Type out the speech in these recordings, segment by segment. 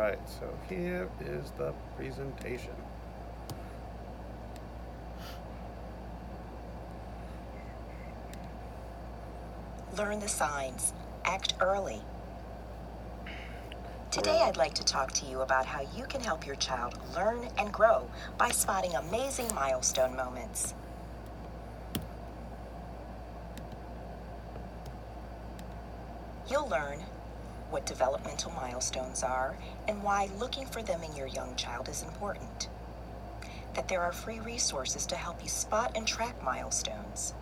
right, so here is the presentation. Learn the signs. Act early. Today, I'd like to talk to you about how you can help your child learn and grow by spotting amazing milestone moments. You'll learn what developmental milestones are and why looking for them in your young child is important. That there are free resources to help you spot and track milestones.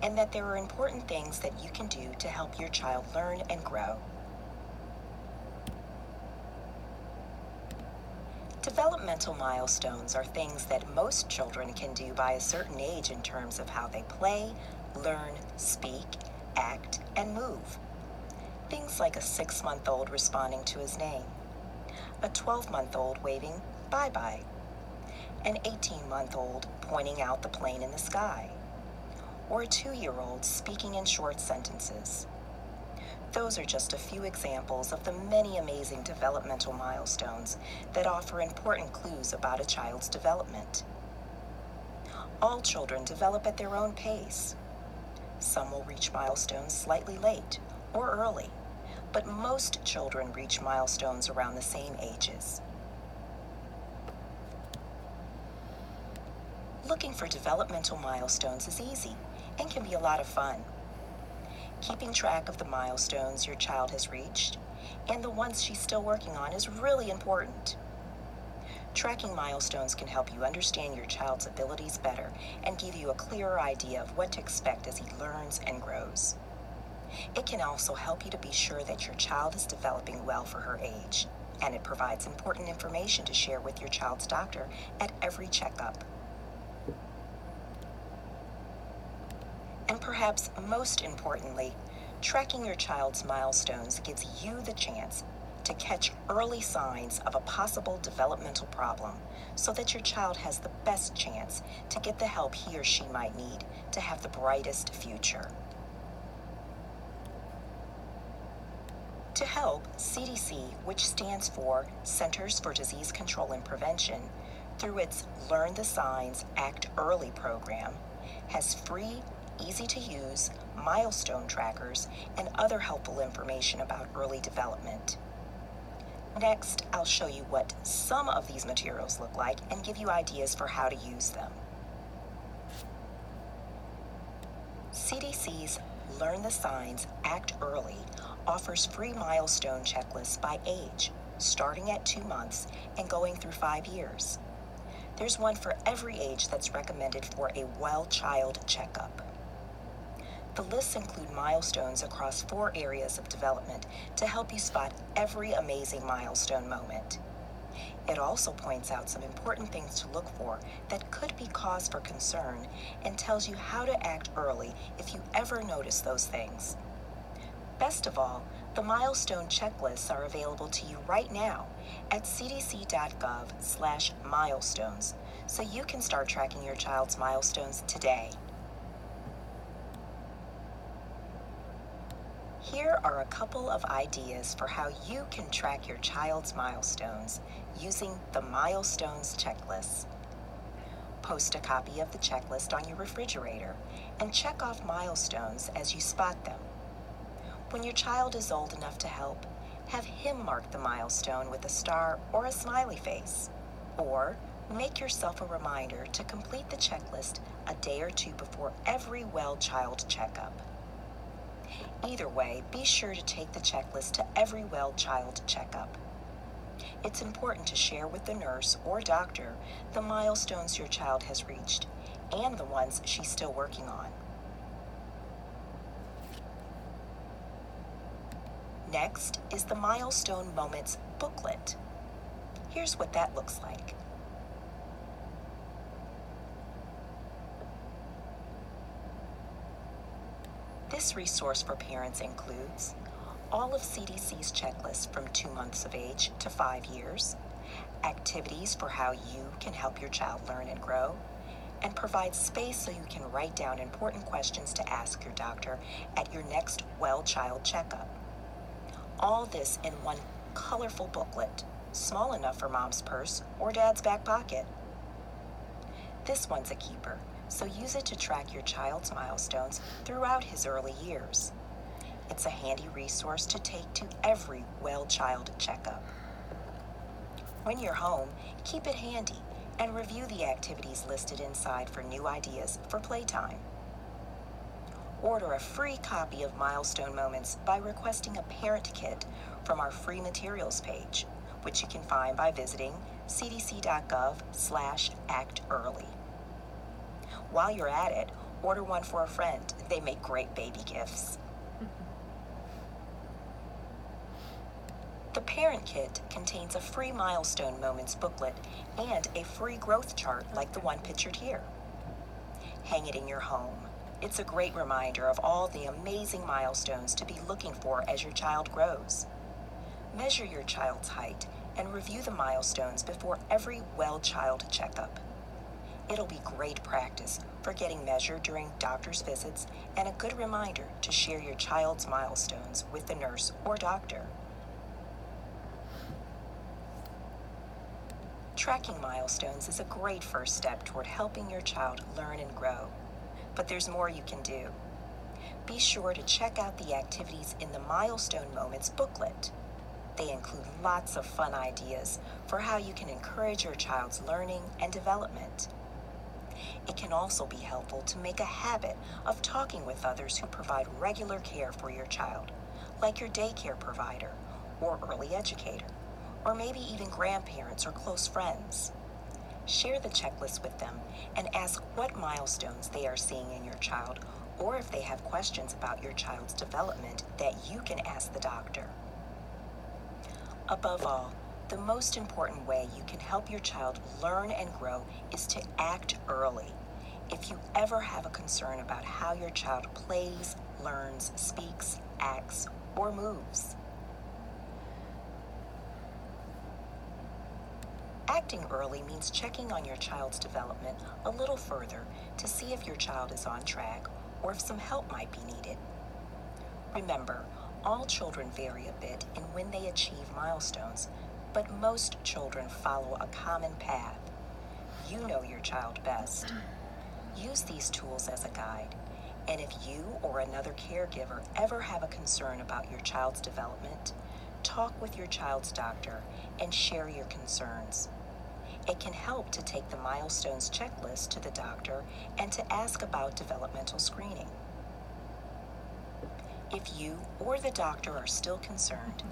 And that there are important things that you can do to help your child learn and grow. Developmental milestones are things that most children can do by a certain age in terms of how they play, learn, speak, act, and move. Things like a 6-month-old responding to his name, a 12-month-old waving bye-bye, an 18-month-old pointing out the plane in the sky, or a 2-year-old speaking in short sentences. Those are just a few examples of the many amazing developmental milestones that offer important clues about a child's development. All children develop at their own pace. Some will reach milestones slightly late or early, but most children reach milestones around the same ages. Looking for developmental milestones is easy and can be a lot of fun. Keeping track of the milestones your child has reached and the ones she's still working on is really important. Tracking milestones can help you understand your child's abilities better and give you a clearer idea of what to expect as he learns and grows. It can also help you to be sure that your child is developing well for her age, and it provides important information to share with your child's doctor at every checkup. And perhaps most importantly, tracking your child's milestones gives you the chance to catch early signs of a possible developmental problem so that your child has the best chance to get the help he or she might need to have the brightest future. To help, CDC, which stands for Centers for Disease Control and Prevention, through its Learn the Signs, Act Early program, has free, easy-to-use milestone trackers and other helpful information about early development. Next, I'll show you what some of these materials look like and give you ideas for how to use them. CDC's Learn the Signs, Act Early offers free milestone checklists by age, starting at 2 months and going through 5 years. There's one for every age that's recommended for a well child checkup. The lists include milestones across 4 areas of development to help you spot every amazing milestone moment. It also points out some important things to look for that could be cause for concern and tells you how to act early if you ever notice those things. Best of all, the milestone checklists are available to you right now at cdc.gov/milestones, so you can start tracking your child's milestones today. Here are a couple of ideas for how you can track your child's milestones using the Milestones checklist. Post a copy of the checklist on your refrigerator and check off milestones as you spot them. When your child is old enough to help, have him mark the milestone with a star or a smiley face. Or make yourself a reminder to complete the checklist a day or 2 before every well child checkup. Either way, be sure to take the checklist to every well child checkup. It's important to share with the nurse or doctor the milestones your child has reached and the ones she's still working on. Next is the Milestone Moments booklet. Here's what that looks like. This resource for parents includes all of CDC's checklists from 2 months of age to 5 years, activities for how you can help your child learn and grow, and provides space so you can write down important questions to ask your doctor at your next well child checkup. All this in one colorful booklet. small enough for mom's purse or dad's back pocket. This one's a keeper, so use it to track your child's milestones throughout his early years. It's a handy resource to take to every well-child checkup. When you're home, keep it handy and review the activities listed inside for new ideas for playtime. Order a free copy of Milestone Moments by requesting a parent kit from our free materials page, which you can find by visiting cdc.gov/actearly. While you're at it, order one for a friend. They make great baby gifts. The Parent Kit contains a free Milestone Moments booklet and a free growth chart like the one pictured here. Hang it in your home. It's a great reminder of all the amazing milestones to be looking for as your child grows. Measure your child's height and review the milestones before every well-child checkup. It'll be great practice for getting measured during doctor's visits and a good reminder to share your child's milestones with the nurse or doctor. Tracking milestones is a great first step toward helping your child learn and grow. But there's more you can do. Be sure to check out the activities in the Milestone Moments booklet. They include lots of fun ideas for how you can encourage your child's learning and development. It can also be helpful to make a habit of talking with others who provide regular care for your child, like your daycare provider or early educator, or maybe even grandparents or close friends. Share the checklist with them and ask what milestones they are seeing in your child, or if they have questions about your child's development that you can ask the doctor. Above all, the most important way you can help your child learn and grow is to act early. If you ever have a concern about how your child plays, learns, speaks, acts, or moves. Acting early means checking on your child's development a little further to see if your child is on track or if some help might be needed. Remember, all children vary a bit in when they achieve milestones, but most children follow a common path. You know your child best. Use these tools as a guide, and if you or another caregiver ever have a concern about your child's development, talk with your child's doctor and share your concerns. It can help to take the milestones checklist to the doctor and to ask about developmental screening. If you or the doctor are still concerned,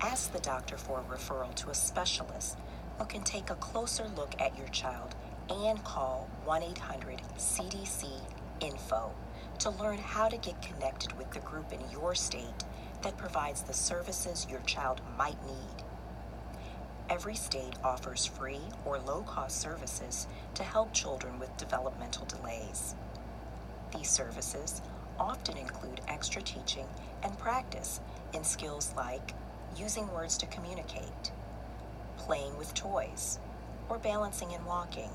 ask the doctor for a referral to a specialist who can take a closer look at your child and call 1-800-CDC-INFO to learn how to get connected with the group in your state that provides the services your child might need. Every state offers free or low-cost services to help children with developmental delays. These services often include extra teaching and practice in skills like using words to communicate, playing with toys, or balancing and walking.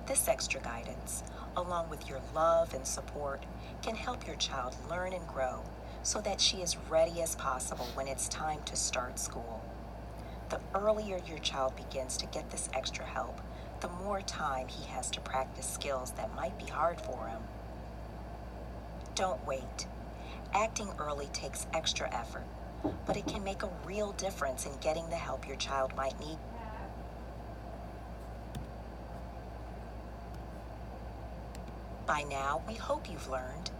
This extra guidance, along with your love and support, can help your child learn and grow so that she is ready as possible when it's time to start school. The earlier your child begins to get this extra help, the more time he has to practice skills that might be hard for him. Don't wait. Acting early takes extra effort, but it can make a real difference in getting the help your child might need. By now, we hope you've learned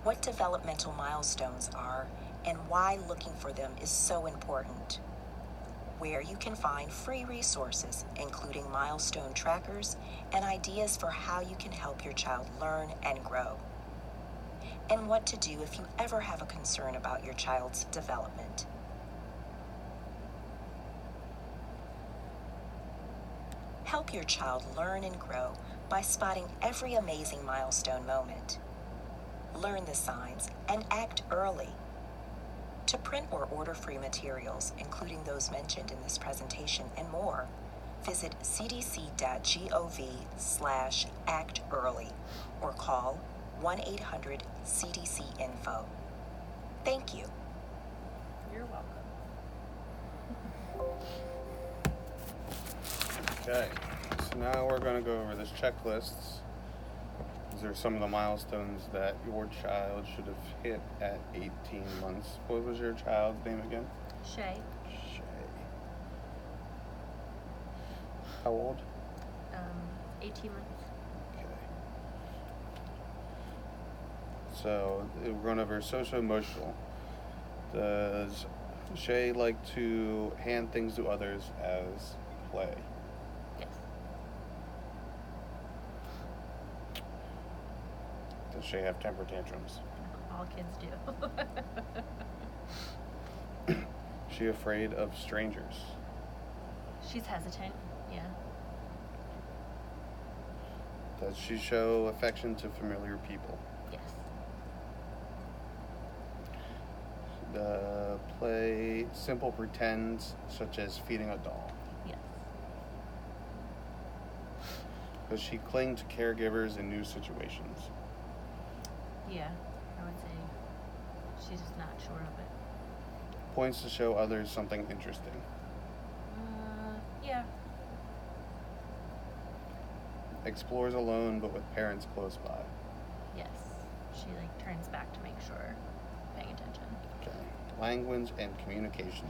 what developmental milestones are and why looking for them is so important, where you can find free resources, including milestone trackers and ideas for how you can help your child learn and grow, and what to do if you ever have a concern about your child's development. Help your child learn and grow by spotting every amazing milestone moment. Learn the signs and act early. To print or order free materials, including those mentioned in this presentation and more, visit cdc.gov/actearly or call 1-800-CDC-INFO. Thank you. You're welcome. Okay, so now we're going to go over this checklist. These are some of the milestones that your child should have hit at 18 months. What was your child's name again? Shay. Shay. How old? 18 months. Okay. So we're going over social-emotional. Does Shay like to hand things to others as play? Yes. Does Shay have temper tantrums? All kids do. Is she afraid of strangers? She's hesitant. Yeah. Does she show affection to familiar people? Yes. Play simple pretends, such as feeding a doll. Yes. Does she cling to caregivers in new situations? Yeah. I would say she's just not sure of it. Points to show others something interesting. Yeah. Explores alone but with parents close by. Yes. She turns back to make sure, paying attention. Okay. Language and communication.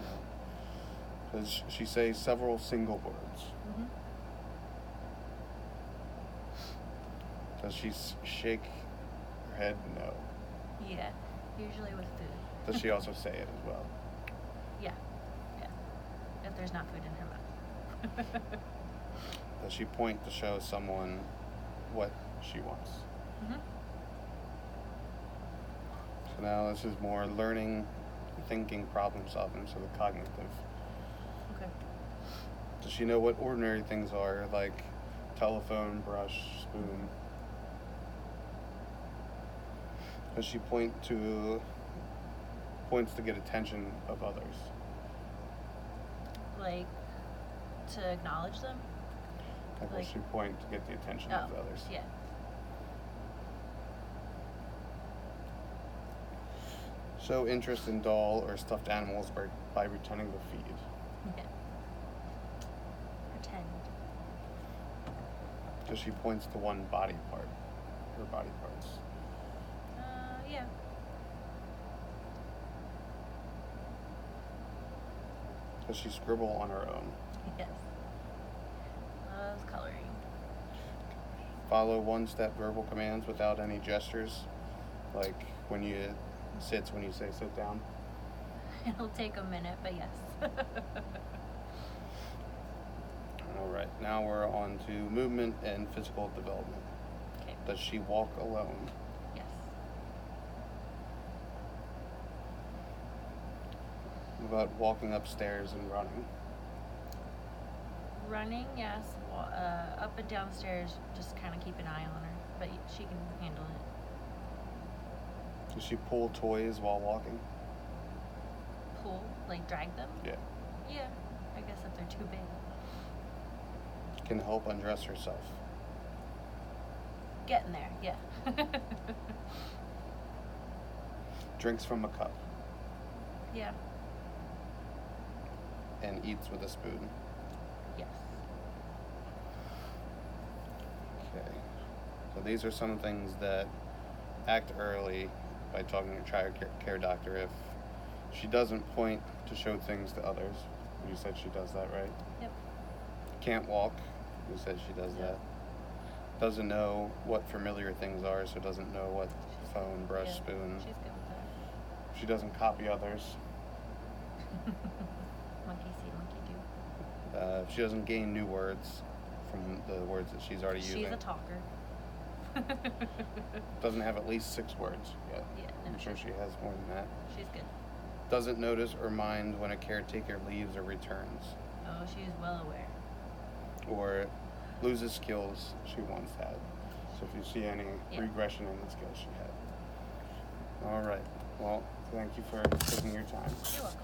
Does she say several single words? Mm-hmm. Does she shake her head no? Yeah. Usually with food. Does she also say it as well? Yeah. Yeah. If there's not food in her mouth. Does she point to show someone what she wants? Mm-hmm. So now this is more learning, thinking, problem solving, so the cognitive. Okay. Does she know what ordinary things are, like telephone, brush, spoon? Does she points to get attention of others? Like, to acknowledge them? Like, will Like- she point to get the attention of others? Yeah. Show interest in doll or stuffed animals by returning the feed. Yeah. Pretend. Does she points to one body part or body parts? Yeah. Does she scribble on her own? Yes. Loves coloring. Follow one-step verbal commands without any gestures, like when you sits when you say sit down. It'll take a minute, but yes. All right, now we're on to movement and physical development. Okay. Does she walk alone? Yes. What about walking upstairs and running? Running, yes. Up and downstairs, just kind of keep an eye on her, but she can handle it. Does she pull toys while walking? Pull, drag them? Yeah. Yeah, I guess if they're too big. Can help undress herself. Getting there, yeah. Drinks from a cup Yeah. and eats with a spoon. Yes. Okay. So these are some things that act early by talking to your child care doctor. If she doesn't point to show things to others, you said she does that, right? Yep. Can't walk, you said she does that. Doesn't know what familiar things are, so doesn't know what phone, brush, Yeah, spoon. She's good with She doesn't copy others. that. Monkey see, monkey do. She doesn't gain new words from the words that she's already using. She's a talker. Doesn't have at least 6 words yet. Yeah, no. I'm sure she has more than that. She's good. Doesn't notice or mind when a caretaker leaves or returns, Oh, she's well aware. or loses skills she once had. So if you see any Yeah. regression in the skills she had. All right. Well, thank you for taking your time. You're welcome.